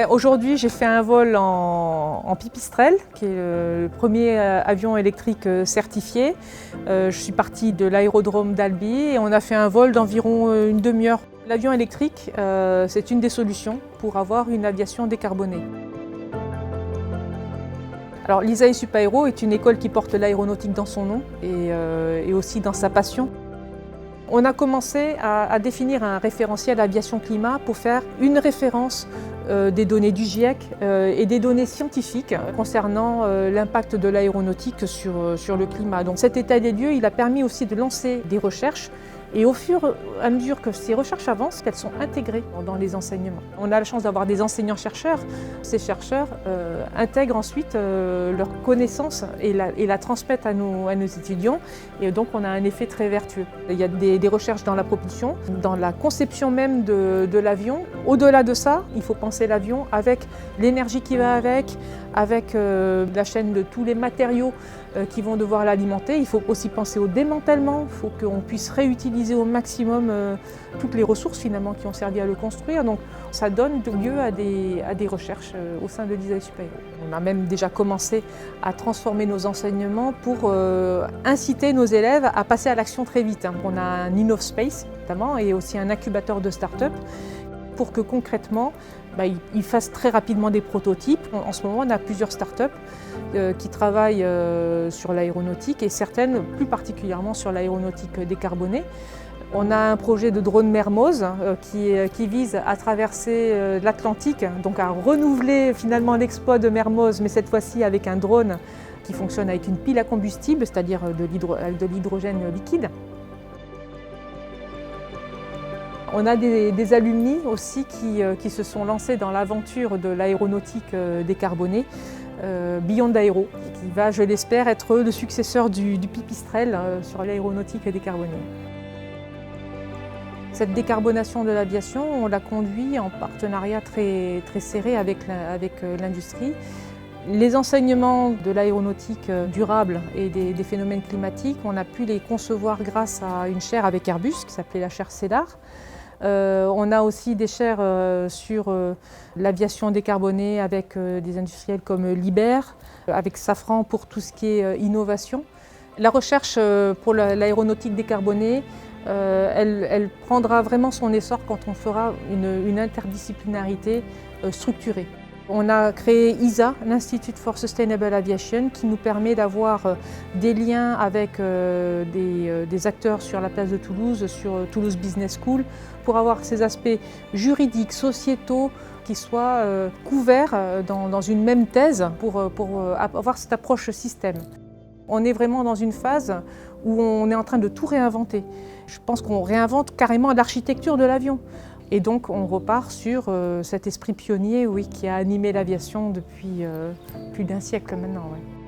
Aujourd'hui, j'ai fait un vol en pipistrelle, qui est le premier avion électrique certifié. Je suis partie de l'aérodrome d'Albi et on a fait un vol d'environ une demi-heure. L'avion électrique, c'est une des solutions pour avoir une aviation décarbonée. Alors, l'ISAE Supaéro est une école qui porte l'aéronautique dans son nom et aussi dans sa passion. On a commencé à définir un référentiel aviation climat pour faire une référence des données du GIEC et des données scientifiques concernant l'impact de l'aéronautique sur le climat. Donc cet état des lieux, il a permis aussi de lancer des recherches et au fur et à mesure que ces recherches avancent, qu'elles sont intégrées dans les enseignements. On a la chance d'avoir des enseignants-chercheurs. Ces chercheurs intègrent ensuite leurs connaissances et la transmettent à nos étudiants et donc on a un effet très vertueux. Il y a des recherches dans la propulsion, dans la conception même de l'avion. Au-delà de ça, il faut penser l'avion avec l'énergie qui va avec la chaîne de tous les matériaux qui vont devoir l'alimenter. Il faut aussi penser au démantèlement, il faut qu'on puisse réutiliser au maximum toutes les ressources finalement qui ont servi à le construire. Donc ça donne lieu à des recherches au sein de l'ISAE Supaéro. On a même déjà commencé à transformer nos enseignements pour inciter nos élèves à passer à l'action très vite. On a un InnovSpace notamment et aussi un incubateur de start-up pour que concrètement, ils fassent très rapidement des prototypes. En ce moment, on a plusieurs startups qui travaillent sur l'aéronautique et certaines plus particulièrement sur l'aéronautique décarbonée. On a un projet de drone Mermoz qui vise à traverser l'Atlantique, donc à renouveler finalement l'exploit de Mermoz, mais cette fois-ci avec un drone qui fonctionne avec une pile à combustible, c'est-à-dire de l'hydrogène liquide. On a des alumni aussi qui se sont lancés dans l'aventure de l'aéronautique décarbonée, Beyond Aero, qui va, je l'espère, être le successeur du pipistrelle sur l'aéronautique décarbonée. Cette décarbonation de l'aviation, on l'a conduit en partenariat très serré avec l'industrie. Les enseignements de l'aéronautique durable et des phénomènes climatiques, on a pu les concevoir grâce à une chaire avec Airbus qui s'appelait la chaire CEDAR. On a aussi des chaires sur l'aviation décarbonée avec des industriels comme Liber, avec Safran pour tout ce qui est innovation. La recherche pour l'aéronautique décarbonée, elle prendra vraiment son essor quand on fera une interdisciplinarité structurée. On a créé ISA, l'Institute for Sustainable Aviation, qui nous permet d'avoir des liens avec des acteurs sur la place de Toulouse, sur Toulouse Business School, pour avoir ces aspects juridiques, sociétaux, qui soient couverts dans une même thèse pour avoir cette approche système. On est vraiment dans une phase où on est en train de tout réinventer. Je pense qu'on réinvente carrément l'architecture de l'avion. Et donc on repart sur cet esprit pionnier, oui, qui a animé l'aviation depuis plus d'un siècle maintenant. Ouais.